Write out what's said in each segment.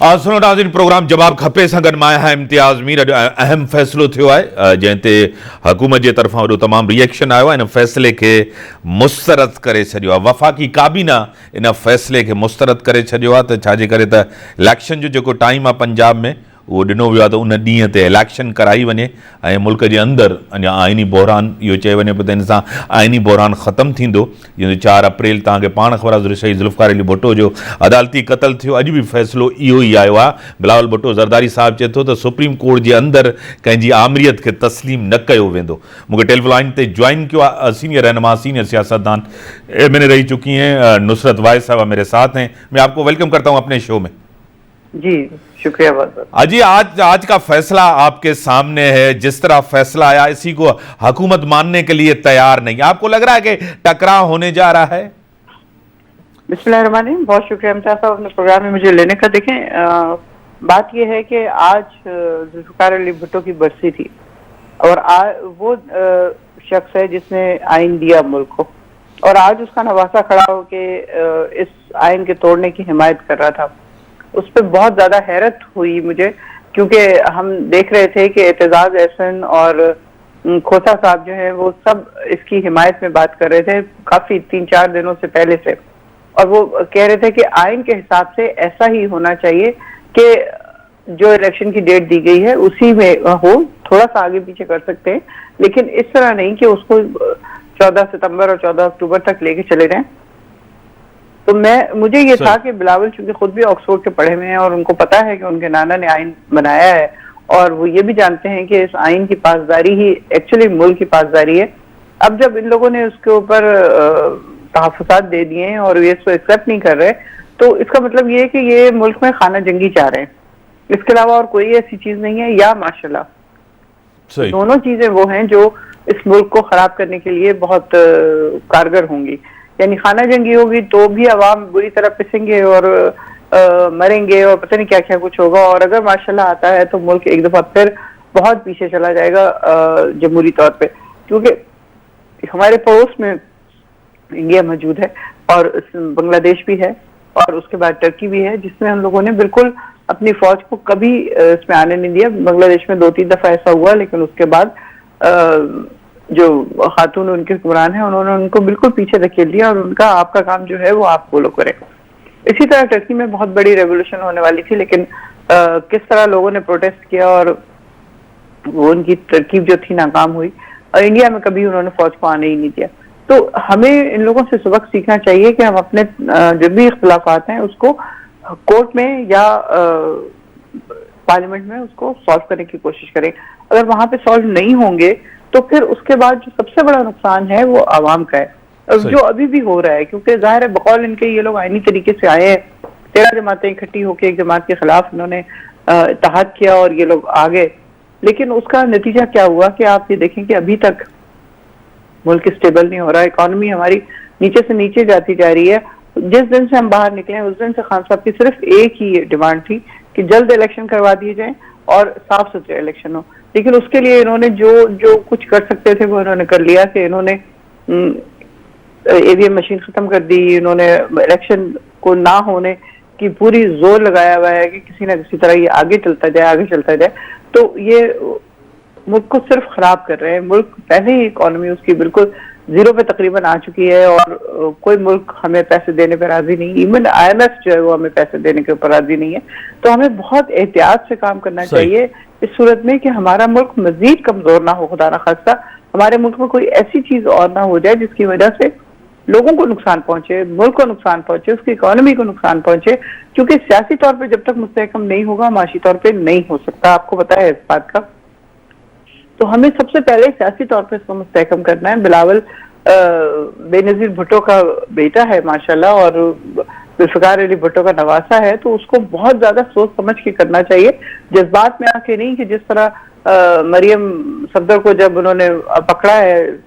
सुनो नाज़रीन, प्रोग्राम जवाब खपे सां गॾु मां आहियां इम्तियाज़ मीर। अॼु अहम फ़ैसिलो थियो आहे जंहिं ते हुकूमत जे तरफ़ां वॾो तमामु रिएक्शन आयो आहे। इन फ़ैसिले खे मुस्तरद करे छॾियो आहे। वफ़ाक़ी काबीना इन फ़ैसिले खे मुस्तरद करे छॾियो आहे त छाजे करे त इलेक्शन जो जेको टाइम आहे पंजाब में उहो ॾिनो वियो आहे त उन ॾींहं ते इलेक्शन कराई वञे ऐं मुल्क जे अंदरि अञा आइनी बहिरान, इहो चयो वञे पियो त इन सां आइनी बहिरान ख़तमु थींदो। जीअं 4 अप्रैल तव्हांखे पाण ख़बर आहे शहीद ज़ुल्फ़िकार अली भुट्टो जो अदालती क़त्ल थियो। अॼु बि फ़ैसिलो इहो ई आयो आहे। बिलावल भुट्टो ज़रदारी साहिबु चए थो त सुप्रीम कोर्ट जे अंदरि कंहिंजी आमरीत खे तस्लीम न कयो वेंदो। मूंखे टेलीफोन लाइन ते ज्वाइन किया सीनियर रहनुमा, सीनियर सियासतदान MNA रही चुकी हैं नुसरत वाइस साहबा मेरे साथ हैं। मैं आपको वेलकम करता हूं अपने शो में। जी शुक्रिया बहुत। अजी आज का फैसला आपके सामने है। जिस तरह फैसला आया इसी को हुकूमत मानने के लिए तैयार नहीं। आपको लग रहा है कि टकराव होने जा रहा है? बिस्मिल्लाहिर्रहमानिर्रहीम, बहुत शुक्रिया इम्तियाज़ साहब अपने प्रोग्राम में मुझे लेने का। देखें, बात यह है कि आज ज़ुल्फ़िकार अली भुट्टो की बरसी थी और वो शख्स है जिसने आइन दिया मुल्क को, और आज उसका नवासा खड़ा हो के इस आइन के तोड़ने की हिमायत कर रहा था। उस पर बहुत ज्यादा हैरत हुई मुझे, क्योंकि हम देख रहे थे कि एतजाज एहसन और खोसा साहब जो है वो सब इसकी हिमायत में बात कर रहे थे काफी 3-4 दिनों से पहले से, और वो कह रहे थे कि आइन के हिसाब से ऐसा ही होना चाहिए कि जो इलेक्शन की डेट दी गई है उसी में हो, थोड़ा सा आगे पीछे कर सकते हैं लेकिन इस तरह नहीं कि उसको 14 सितंबर और 14 अक्टूबर तक लेके चले जाएं। तो मुझे ये था कि बिलावल चूंकि खुद भी ऑक्सफोर्ड के पढ़े हुए हैं और उनको पता है कि उनके नाना ने आइन बनाया है, और वो ये भी जानते हैं कि इस आइन की पासदारी ही एक्चुअली मुल्क की पासदारी है। अब जब इन लोगों ने उसके ऊपर तहफ़्फ़ुज़ात दे दिए हैं और ये इसको एक्सेप्ट नहीं कर रहे, तो इसका मतलब ये है कि ये मुल्क में खाना जंगी चाह रहे हैं। इसके अलावा और कोई ऐसी चीज नहीं है, या माशाल्लाह दोनों चीजें वो हैं जो इस मुल्क को खराब करने के लिए बहुत कारगर होंगी। यानी खाना जंगी होगी तो भी अवाम बुरी तरह पिसेंगे और मरेंगे और पता नहीं क्या क्या कुछ होगा, और अगर माशाल्लाह आता है तो मुल्क एक दफा फिर बहुत पीछे चला जाएगा जमहूरी तौर पे, क्योंकि हमारे पड़ोस में इंडिया मौजूद है और बांग्लादेश भी है और उसके बाद टर्की भी है, जिसमें हम लोगों ने बिल्कुल अपनी फौज को कभी इसमें आने नहीं दिया। बांग्लादेश में 2-3 दफा ऐसा हुआ, लेकिन उसके बाद जो खातून उनके हुक्मरान हैं उन्होंने उनको बिल्कुल पीछे धकेल दिया और उनका आपका काम जो है वो आप फॉलो करें। इसी तरह टर्की में बहुत बड़ी रेवोल्यूशन होने वाली थी, लेकिन किस तरह लोगों ने प्रोटेस्ट किया और वो उनकी तरकीब जो थी नाकाम हुई, और इंडिया में कभी उन्होंने फौज को आने ही नहीं दिया। तो हमें इन लोगों से सबक सीखना चाहिए कि हम अपने जो भी इख्तिलाफात हैं उसको कोर्ट में या पार्लियामेंट में उसको सॉल्व करने की कोशिश करें। अगर वहां पे सॉल्व नहीं होंगे तो फिर उसके बाद जो सबसे बड़ा नुकसान है वो आवाम का है, जो अभी भी हो रहा है, क्योंकि जाहिर है बकौल इनके ये लोग आईनी तरीके से आए हैं, 13 जमातें इकट्ठी होकर एक जमात के खिलाफ इन्होंने इत्तेहाद किया और ये लोग आ गए। लेकिन उसका नतीजा क्या हुआ कि आप ये देखें कि अभी तक मुल्क स्टेबल नहीं हो रहा, इकॉनमी हमारी नीचे से नीचे जाती जा रही है। जिस दिन से हम बाहर निकले उस दिन से खान साहब की सिर्फ एक ही डिमांड थी कि जल्द इलेक्शन करवा दिए जाएं और साफ सुथरे इलेक्शन हो, लेकिन उसके लिए इन्होंने जो कुछ कर सकते थे वो इन्होंने कर लिया कि इन्होंने EVM मशीन खत्म कर दी, इन्होंने इलेक्शन को ना होने की पूरी जोर लगाया हुआ है कि किसी ना किसी तरह ये आगे चलता जाए। तो ये मुल्क को सिर्फ खराब कर रहे हैं। मुल्क पहले ही इकॉनमी उसकी बिल्कुल जीरो पे तकरीबन आ चुकी है और कोई मुल्क हमें पैसे देने पर राजी नहीं, इवन IMF जो है वो हमें पैसे देने के ऊपर राजी नहीं है। तो हमें बहुत एहतियात से काम करना चाहिए इस सूरत में कि हमारा मुल्क मजीद कमजोर ना हो, खुदा ना खास्ता हमारे मुल्क में कोई ऐसी चीज और ना हो जाए जिसकी वजह से लोगों को नुकसान पहुंचे, मुल्क को नुकसान पहुंचे, उसकी इकोनॉमी को नुकसान पहुंचे, क्योंकि सियासी तौर पर जब तक मुस्तहकम नहीं होगा माशी तौर पर नहीं हो सकता। आपको पता है इस बात का। तो हमें सबसे पहले सियासी तौर पर इसको मुस्तहकम करना है। बिलावल बेनजीर भुट्टो का बेटा है माशाल्लाह, और ज़ुल्फ़िकार अली भुट्टो का नवासा है, तो उसको बहुत ज्यादा सोच समझ के करना चाहिए, जज्बात में आके नहीं कि जिस तरह मरियम सफदर को जब उन्होंने पकड़ा है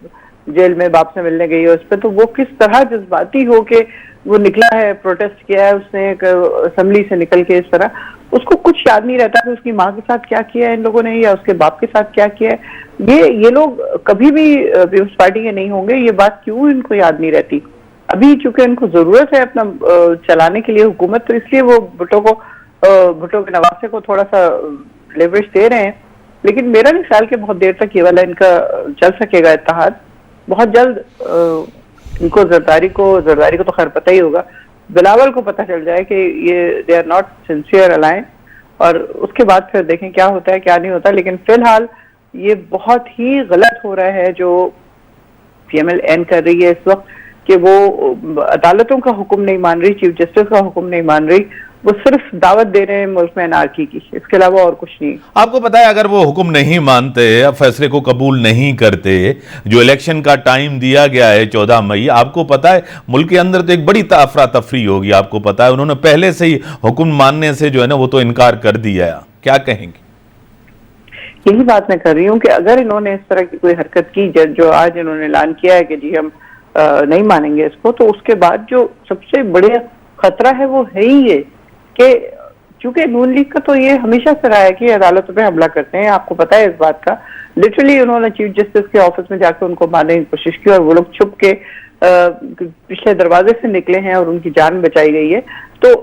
जेल में बाप से मिलने गई है उस पर, तो वो किस तरह जज्बाती हो के वो निकला है, प्रोटेस्ट किया है उसने एक असेंबली से निकल के। इस तरह उसको कुछ याद नहीं रहता कि उसकी माँ के साथ क्या किया है इन लोगों ने या उसके बाप के साथ क्या किया है। ये लोग कभी भी पीपल्स पार्टी के नहीं होंगे, ये बात क्यों इनको याद नहीं रहती। अभी चूंकि इनको जरूरत है अपना चलाने के लिए हुकूमत, तो इसलिए वो भुट्टो को भुट्टो के नवासे को थोड़ा सा लेवरेज दे रहे हैं, लेकिन मेरा नहीं ख्याल कि बहुत देर तक ये वाला इनका चल सकेगा इत्तेहाद। बहुत जल्द इनको जरदारी को तो खैर पता ही होगा, बिलावल को पता चल जाए कि ये they are not sincere alliance, और उसके बाद फिर देखें क्या होता है क्या नहीं होता। लेकिन फिलहाल ये बहुत ही गलत हो रहा है जो PMLN कर रही है इस वक्त, कि वो अदालतों का हुक्म नहीं मान रही, चीफ जस्टिस का हुक्म नहीं मान रही, वो सिर्फ दावत दे रहे हैं मुल्क में अनारकी की, इसके अलावा और कुछ नहीं। आपको पता है अगर वो हुक्म नहीं मानते, अब फैसले को कबूल नहीं करते, जो इलेक्शन का टाइम दिया गया है 14 मई, आपको पता है मुल्क के अंदर तो एक बड़ी अफरा तफरी होगी। आपको पता है उन्होंने पहले से ही हुक्म मानने से जो है ना वो तो इनकार कर दिया है। क्या कहेंगे? यही बात मैं कर रही हूँ कि अगर इन्होंने इस तरह की कोई हरकत की जो आज इन्होंने ऐलान किया है कि जी हम नहीं मानेंगे इसको, तो उसके बाद जो सबसे बड़े खतरा है वो है ही ये कि चूंकि नून लीग का तो ये हमेशा से रहा है कि अदालतों पे हमला करते हैं, आपको पता है इस बात का। लिटरली उन्होंने चीफ जस्टिस के ऑफिस में जाकर उनको मारने की कोशिश की और वो लोग छुप के पिछले दरवाजे से निकले हैं और उनकी जान बचाई गई है। तो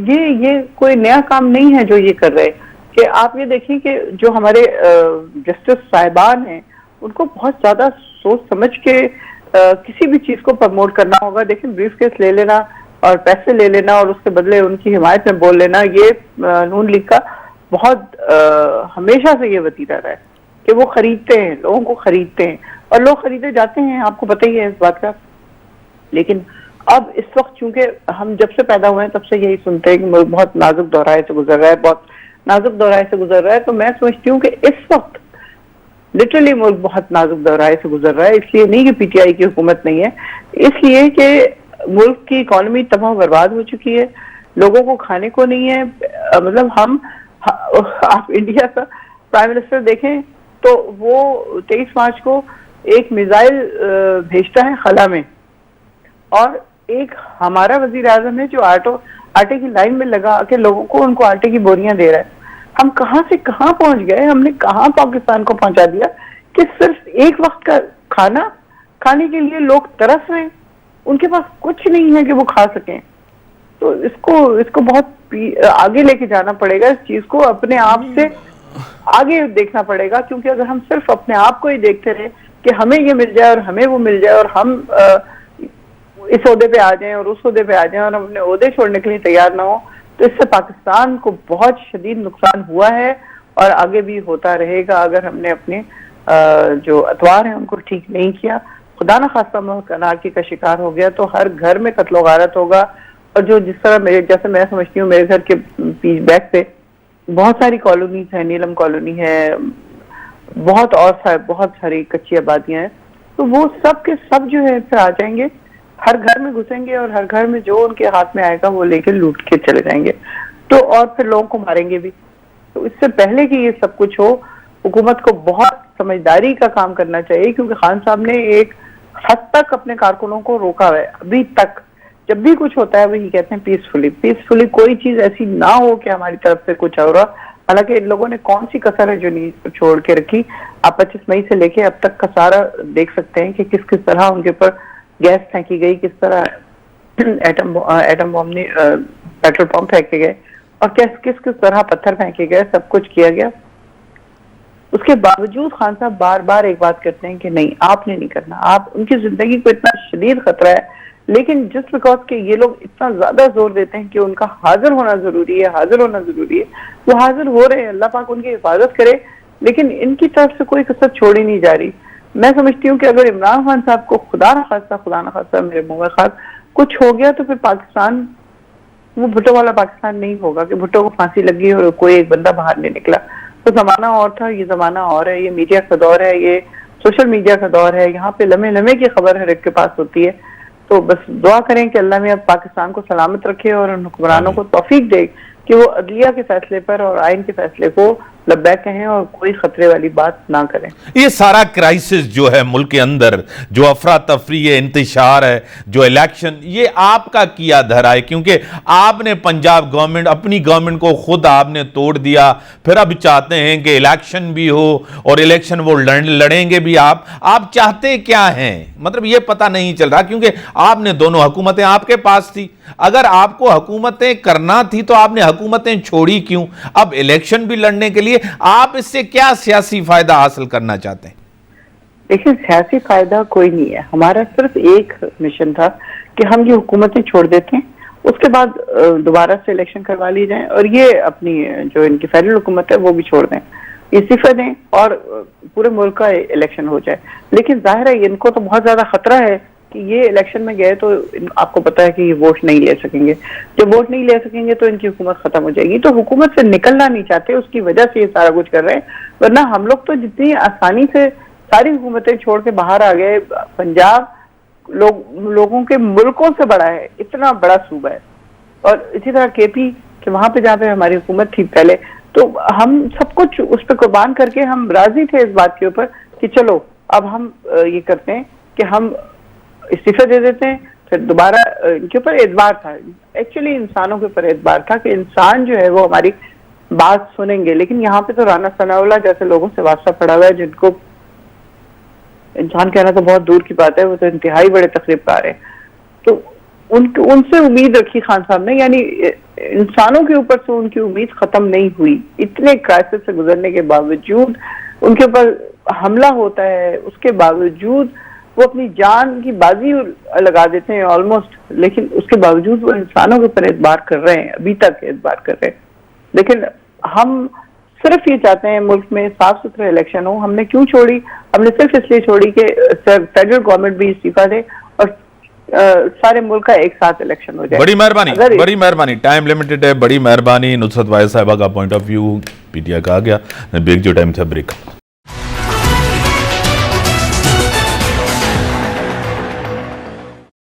ये कोई नया काम नहीं है जो ये कर रहे हैं। कि आप ये देखिए कि जो हमारे जस्टिस साहिबान हैं उनको बहुत ज्यादा सोच समझ के किसी भी चीज को प्रमोट करना होगा। देखिए ब्रीफ केस ले लेना और पैसे ले लेना और उसके बदले उनकी हिमायत में बोल लेना, ये नून लीग का बहुत हमेशा से ये वतीरा रहा है कि वो खरीदते हैं, लोगों को खरीदते हैं और लोग खरीदे जाते हैं, आपको पता ही है इस बात का। लेकिन अब इस वक्त चूंकि हम जब से पैदा हुए हैं तब से यही सुनते हैं कि मुल्क बहुत नाजुक दौराहे से गुजर रहा है, बहुत नाजुक दौराहे से गुजर रहा है। तो मैं समझती हूँ कि इस वक्त लिटरली मुल्क बहुत नाजुक दौराहे से गुजर रहा है। इसलिए नहीं कि PTI की हुकूमत नहीं है, इसलिए कि मुल्क की इकॉनमी तबाह बर्बाद हो चुकी है, लोगों को खाने को नहीं है। मतलब आप इंडिया का प्राइम मिनिस्टर देखें तो वो 23 मार्च को एक मिसाइल भेजता है खला में, और एक हमारा वजीर आजम है जो आटे की लाइन में लगा के लोगों को उनको आटे की बोरियां दे रहा है। हम कहां से कहां पहुंच गए, हमने कहां पाकिस्तान को पहुंचा दिया कि सिर्फ एक वक्त का खाना खाने के लिए लोग तरस रहे हैं, उनके पास कुछ नहीं है कि वो खा सकें। तो इसको बहुत आगे लेके जाना पड़ेगा, इस चीज को अपने आप से आगे देखना पड़ेगा। क्योंकि अगर हम सिर्फ अपने आप को ही देखते रहे कि हमें ये मिल जाए और हमें वो मिल जाए और हम इस ओहदे पे आ जाएं और उस ओहदे पे आ जाएं और हम अपने ओहदे छोड़ने के लिए तैयार ना हो, तो इससे पाकिस्तान को बहुत शदीद नुकसान हुआ है और आगे भी होता रहेगा अगर हमने अपने जो अतवार हैं उनको ठीक नहीं किया। खुदा न खास्ता मुल्क अनारकी का शिकार हो गया तो हर घर में कत्लो गारत होगा। और जो जिस तरह जैसे मैं समझती हूँ मेरे घर के बैक पे बहुत सारी कॉलोनीज है, नीलम कॉलोनी है, बहुत सारी कच्ची आबादियां हैं, तो वो सब के सब जो है फिर आ जाएंगे, हर घर में घुसेंगे और हर घर में जो उनके हाथ में आएगा वो लेके लूट के चले जाएंगे, तो और फिर लोगों को मारेंगे भी। तो इससे पहले कि ये सब कुछ हो, हुकूमत को बहुत समझदारी का काम करना चाहिए, क्योंकि खान साहब ने एक हद तक अपने कारकुनों को रोका है। अभी तक जब भी कुछ होता है वही कहते हैं पीसफुली, कोई चीज ऐसी ना हो कि हमारी तरफ से कुछ हो रहा। हालांकि इन लोगों ने कौन सी कसर है जो नहीं छोड़ के रखी। आप 25 मई से लेके अब तक का सारा देख सकते हैं कि किस किस तरह उनके ऊपर गैस फेंकी गई, किस तरह एटम बॉम्ब ने पेट्रोल पंप फेंके गए और किस किस तरह पत्थर फेंके गए, सब कुछ किया गया। उसके बावजूद खान साहब बार बार एक बात करते हैं कि नहीं आपने नहीं करना, आप उनकी जिंदगी को इतना शदीद खतरा है, लेकिन जस्ट बिकॉज के ये लोग इतना ज्यादा जोर देते हैं कि उनका हाजिर होना जरूरी है, वो हाजिर हो रहे हैं, अल्लाह पाक उनकी हिफाजत करे, लेकिन इनकी तरफ से कोई कसर छोड़ी नहीं जा रही। मैं समझती हूँ कि अगर इमरान खान साहब को खुदा न खास्ता मेरे मुंह में खास कुछ हो गया तो फिर पाकिस्तान वो भुट्टो वाला पाकिस्तान नहीं होगा कि भुट्टो को फांसी लगी और कोई एक बंदा बाहर नहीं निकला। तो जमाना और था, ये जमाना और है, ये मीडिया का दौर है, ये सोशल मीडिया का दौर है, यहाँ पे लम्हे लम्हे की खबर हर एक के पास होती है। तो बस दुआ करें कि अल्लाह में अब पाकिस्तान को सलामत रखे और उन हुक्मरानों को तौफीक दे कि वो अदलिया के फैसले पर और आइन के फैसले को लब्बैक कहें और कोई खतरे वाली बात ना करें। ये सारा क्राइसिस जो है मुल्क के अंदर, जो अफरा तफरी है, इंतशार है, जो इलेक्शन, ये आपका किया धरा है, क्योंकि आपने पंजाब गवर्नमेंट, अपनी गवर्नमेंट को खुद आपने तोड़ दिया, फिर अब चाहते हैं कि इलेक्शन भी हो और इलेक्शन वो लड़ेंगे भी। आप चाहते क्या हैं, मतलब ये पता नहीं चल रहा, क्योंकि आपने दोनों हुकूमतें आपके पास थी। अगर आपको हुकूमतें करना थी तो आपने हुकूमतें छोड़ी क्यों? अब इलेक्शन भी लड़ने के लिए आप इससे क्या सियासी फायदा हासिल करना चाहते हैं? देखिए, सियासी फायदा कोई नहीं है। हमारा सिर्फ एक मिशन था कि हम ये हुकूमतें छोड़ देते हैं, उसके बाद दोबारा से इलेक्शन करवा ली जाए और ये अपनी जो इनकी फेडरल हुकूमत है वो भी छोड़ दें, इस्तीफा दें और पूरे मुल्क का इलेक्शन हो जाए। लेकिन जाहिर है इनको तो बहुत ज्यादा खतरा है कि ये इलेक्शन में गए तो आपको पता है कि ये वोट नहीं ले सकेंगे। जब वोट नहीं ले सकेंगे तो इनकी हुकूमत खत्म हो जाएगी। तो हुकूमत से निकलना नहीं चाहते, उसकी वजह से ये सारा कुछ कर रहे हैं। वरना हम लोग तो जितनी आसानी से सारी हुकूमतें छोड़ के बाहर आ गए। पंजाब लोगों के मुल्कों से बड़ा है, इतना बड़ा सूबा है। और इसी तरह केपी कि वहां पे जहाँ पे हमारी हुकूमत थी पहले, तो हम सब कुछ उस पर कुर्बान करके हम राजी थे इस बात के ऊपर कि चलो अब हम ये करते हैं कि हम इस्तीफा दे देते हैं। फिर दोबारा इनके ऊपर एतबार था, एक्चुअली इंसानों के ऊपर एतबार था कि इंसान जो है वो हमारी बात सुनेंगे। लेकिन यहाँ पे तो राना सनाउल्लाह जैसे लोगों से वास्ता पड़ा हुआ है, जिनको इंसान कहना तो बहुत दूर की बात है, वो तो इंतहाई बड़े तकरीबकार है। तो उनसे उम्मीद रखी खान साहब ने, यानी इंसानों के ऊपर से उनकी उम्मीद खत्म नहीं हुई। इतने क्राइसिस से गुजरने के बावजूद उनके ऊपर हमला होता है, उसके बावजूद वो अपनी जान की बाजी लगा देते हैं ऑलमोस्ट, लेकिन उसके बावजूद वो इंसानों के ऊपर एतबार कर रहे हैं, अभी तक एतबार कर रहे हैं। लेकिन हम सिर्फ ये चाहते हैं मुल्क में साफ सुथरा इलेक्शन हो। हमने क्यों छोड़ी? हमने सिर्फ इसलिए छोड़ी कि फेडरल गवर्नमेंट भी इस्तीफा दे और सारे मुल्क का एक साथ इलेक्शन हो जाए। बड़ी मेहरबानी, टाइम लिमिटेड है। बड़ी मेहरबानी नुसरत वाहिद साहिबा का पॉइंट ऑफ व्यू पीटीआई का आ गया। ब्रेक जो टाइम था ब्रेक।